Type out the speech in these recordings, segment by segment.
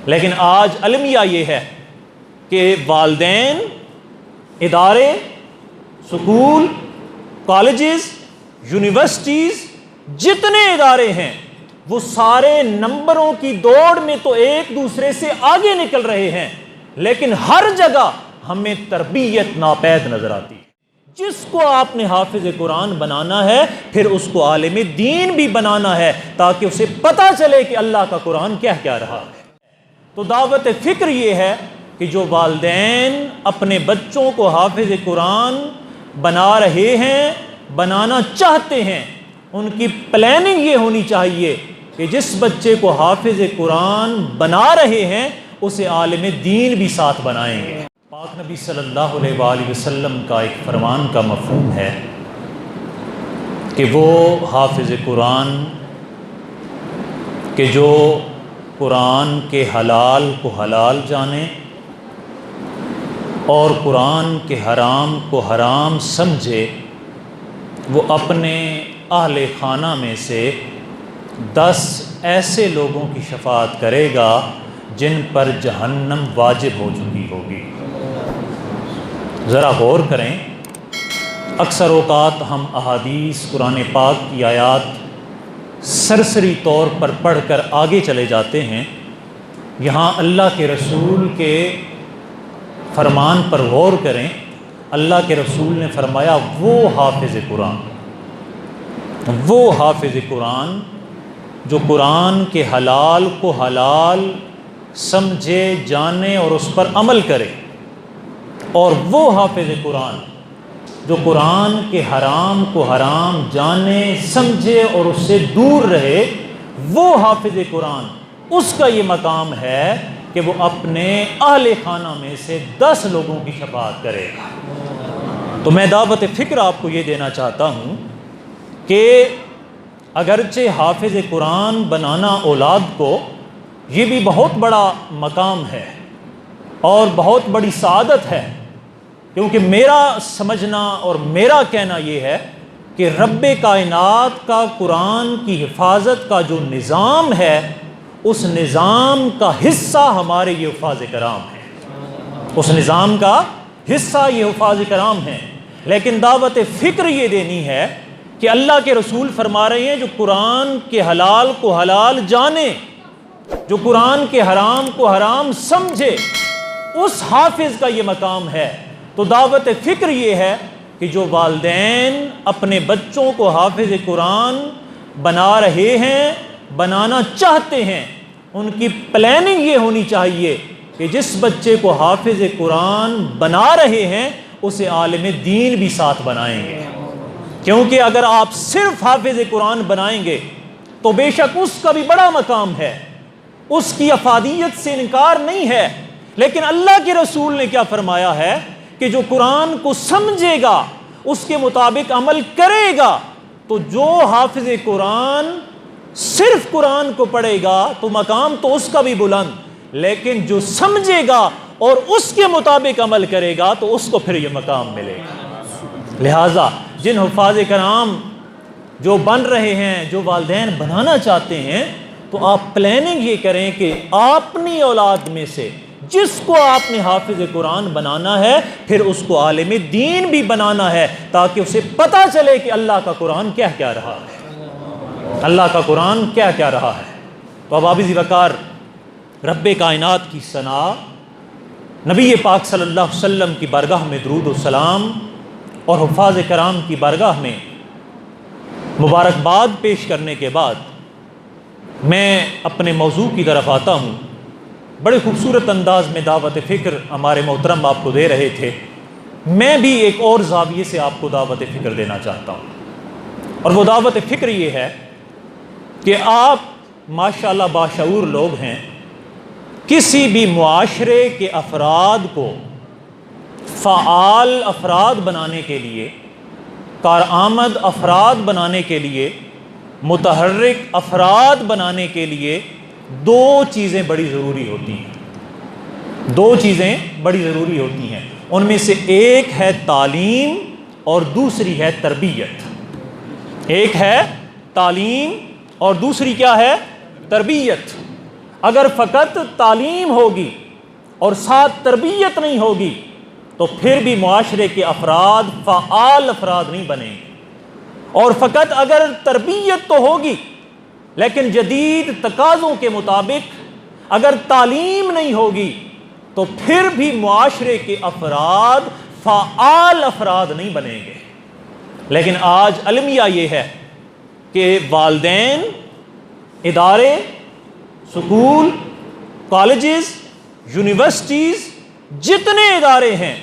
لیکن آج المیہ یہ ہے کہ والدین، ادارے، سکول، کالجز، یونیورسٹیز، جتنے ادارے ہیں وہ سارے نمبروں کی دوڑ میں تو ایک دوسرے سے آگے نکل رہے ہیں، لیکن ہر جگہ ہمیں تربیت ناپید نظر آتی ہے۔ جس کو آپ نے حافظ قرآن بنانا ہے پھر اس کو عالم دین بھی بنانا ہے تاکہ اسے پتہ چلے کہ اللہ کا قرآن کیا رہا ہے۔ تو دعوت فکر یہ ہے کہ جو والدین اپنے بچوں کو حافظ قرآن بنا رہے ہیں، بنانا چاہتے ہیں، ان کی پلاننگ یہ ہونی چاہیے کہ جس بچے کو حافظ قرآن بنا رہے ہیں اسے عالم دین بھی ساتھ بنائیں گے۔ پاک نبی صلی اللہ علیہ وآلہ وسلم کا ایک فرمان کا مفہوم ہے کہ وہ حافظ قرآن کہ جو قرآن کے حلال کو حلال جانے اور قرآن کے حرام کو حرام سمجھے، وہ اپنے اہل خانہ میں سے 10 ایسے لوگوں کی شفاعت کرے گا جن پر جہنم واجب ہو چکی ہوگی۔ ذرا غور کریں، اکثر اوقات ہم احادیث قرآن پاک کی آیات سرسری طور پر پڑھ کر آگے چلے جاتے ہیں، یہاں اللہ کے رسول کے فرمان پر غور کریں۔ اللہ کے رسول نے فرمایا وہ حافظ قرآن جو قرآن کے حلال کو حلال سمجھے، جانے اور اس پر عمل کرے، اور وہ حافظ قرآن جو قرآن کے حرام کو حرام جانے، سمجھے اور اس سے دور رہے، وہ حافظ قرآن اس کا یہ مقام ہے کہ وہ اپنے اہل خانہ میں سے 10 لوگوں کی شفاعت کرے گا۔ تو میں دعوت فکر آپ کو یہ دینا چاہتا ہوں کہ اگرچہ حافظ قرآن بنانا اولاد کو یہ بھی بہت بڑا مقام ہے اور بہت بڑی سعادت ہے، کیونکہ میرا سمجھنا اور میرا کہنا یہ ہے کہ رب کائنات کا قرآن کی حفاظت کا جو نظام ہے، اس نظام کا حصہ ہمارے یہ حفاظ کرام ہیں، اس نظام کا حصہ یہ حفاظ کرام ہیں۔ لیکن دعوت فکر یہ دینی ہے کہ اللہ کے رسول فرما رہے ہیں جو قرآن کے حلال کو حلال جانے، جو قرآن کے حرام کو حرام سمجھے، اس حافظ کا یہ مقام ہے۔ تو دعوت فکر یہ ہے کہ جو والدین اپنے بچوں کو حافظ قرآن بنا رہے ہیں، بنانا چاہتے ہیں، ان کی پلاننگ یہ ہونی چاہیے کہ جس بچے کو حافظ قرآن بنا رہے ہیں اسے عالم دین بھی ساتھ بنائیں گے، کیونکہ اگر آپ صرف حافظ قرآن بنائیں گے تو بے شک اس کا بھی بڑا مقام ہے، اس کی افادیت سے انکار نہیں ہے، لیکن اللہ کے رسول نے کیا فرمایا ہے کہ جو قرآن کو سمجھے گا، اس کے مطابق عمل کرے گا، تو جو حافظ قرآن صرف قرآن کو پڑھے گا تو مقام تو اس کا بھی بلند، لیکن جو سمجھے گا اور اس کے مطابق عمل کرے گا تو اس کو پھر یہ مقام ملے گا۔ لہٰذا جن حفاظ کرام جو بن رہے ہیں، جو والدین بنانا چاہتے ہیں، تو آپ پلاننگ یہ کریں کہ اپنی اولاد میں سے جس کو آپ نے حافظ قرآن بنانا ہے پھر اس کو عالم دین بھی بنانا ہے تاکہ اسے پتہ چلے کہ اللہ کا قرآن کیا رہا ہے، اللہ کا قرآن کیا رہا ہے۔ تو اب عابد وقار رب کائنات کی ثنا، نبی پاک صلی اللہ علیہ وسلم کی بارگاہ میں درود و سلام اور حفاظ کرام کی بارگاہ میں مبارکباد پیش کرنے کے بعد میں اپنے موضوع کی طرف آتا ہوں۔ بڑے خوبصورت انداز میں دعوت فکر ہمارے محترم آپ کو دے رہے تھے، میں بھی ایک اور زاویے سے آپ کو دعوت فکر دینا چاہتا ہوں، اور وہ دعوت فکر یہ ہے کہ آپ ماشاءاللہ باشعور لوگ ہیں، کسی بھی معاشرے کے افراد کو فعال افراد بنانے کے لیے، کارآمد افراد بنانے کے لیے، متحرک افراد بنانے کے لیے 2 چیزیں بڑی ضروری ہوتی ہیں، 2 چیزیں بڑی ضروری ہوتی ہیں، ان میں سے ایک ہے تعلیم اور دوسری ہے تربیت۔ ایک ہے تعلیم اور دوسری کیا ہے؟ تربیت۔ اگر فقط تعلیم ہوگی اور ساتھ تربیت نہیں ہوگی تو پھر بھی معاشرے کے افراد فعال افراد نہیں بنیں گے، اور فقط اگر تربیت تو ہوگی لیکن جدید تقاضوں کے مطابق اگر تعلیم نہیں ہوگی تو پھر بھی معاشرے کے افراد فعال افراد نہیں بنیں گے۔ لیکن آج المیہ یہ ہے کہ والدین، ادارے، سکول، کالجز، یونیورسٹیز، جتنے ادارے ہیں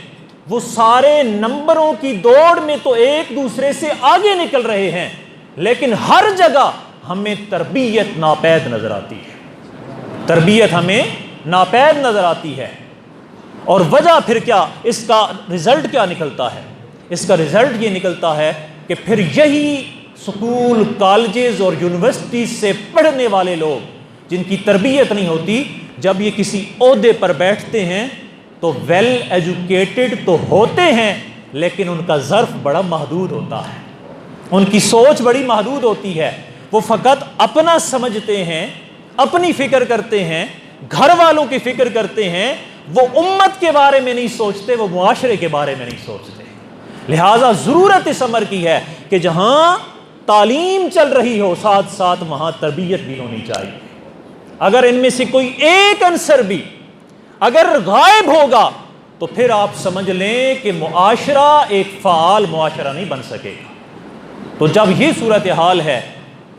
وہ سارے نمبروں کی دوڑ میں تو ایک دوسرے سے آگے نکل رہے ہیں، لیکن ہر جگہ ہمیں تربیت ناپید نظر آتی ہے، تربیت ہمیں ناپید نظر آتی ہے۔ اور وجہ پھر کیا، اس کا رزلٹ کیا نکلتا ہے؟ اس کا رزلٹ یہ نکلتا ہے کہ پھر یہی سکول، کالجز اور یونیورسٹیز سے پڑھنے والے لوگ جن کی تربیت نہیں ہوتی، جب یہ کسی عہدے پر بیٹھتے ہیں تو ویل ایجوکیٹڈ تو ہوتے ہیں لیکن ان کا ظرف بڑا محدود ہوتا ہے، ان کی سوچ بڑی محدود ہوتی ہے، وہ فقط اپنا سمجھتے ہیں، اپنی فکر کرتے ہیں، گھر والوں کی فکر کرتے ہیں، وہ امت کے بارے میں نہیں سوچتے، وہ معاشرے کے بارے میں نہیں سوچتے۔ لہٰذا ضرورت اس امر کی ہے کہ جہاں تعلیم چل رہی ہو ساتھ ساتھ وہاں تربیت بھی ہونی چاہیے۔ اگر ان میں سے کوئی ایک عنصر بھی اگر غائب ہوگا تو پھر آپ سمجھ لیں کہ معاشرہ ایک فعال معاشرہ نہیں بن سکے گا۔ تو جب یہ صورتحال ہے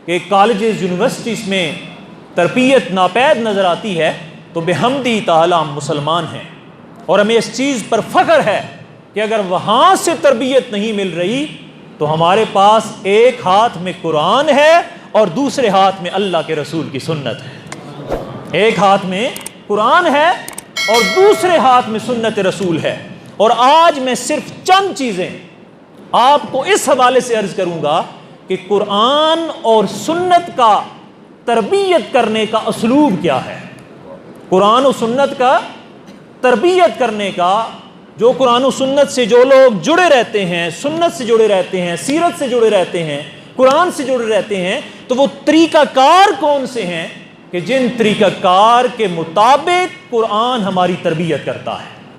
کہ کالجز، یونیورسٹیز میں تربیت ناپید نظر آتی ہے تو بحمدی تعالی ہم مسلمان ہیں، اور ہمیں اس چیز پر فخر ہے کہ اگر وہاں سے تربیت نہیں مل رہی تو ہمارے پاس ایک ہاتھ میں قرآن ہے اور دوسرے ہاتھ میں اللہ کے رسول کی سنت ہے۔ ایک ہاتھ میں قرآن ہے اور دوسرے ہاتھ میں سنت رسول ہے۔ اور آج میں صرف چند چیزیں آپ کو اس حوالے سے عرض کروں گا کہ قرآن اور سنت کا تربیت کرنے کا اسلوب کیا ہے۔ قرآن و سنت کا تربیت کرنے کا، جو قرآن و سنت سے جو لوگ جڑے رہتے ہیں، سنت سے جڑے رہتے ہیں، سیرت سے جڑے رہتے ہیں، قرآن سے جڑے رہتے ہیں، تو وہ طریقہ کار کون سے ہیں کہ جن طریقہ کار کے مطابق قرآن ہماری تربیت کرتا ہے۔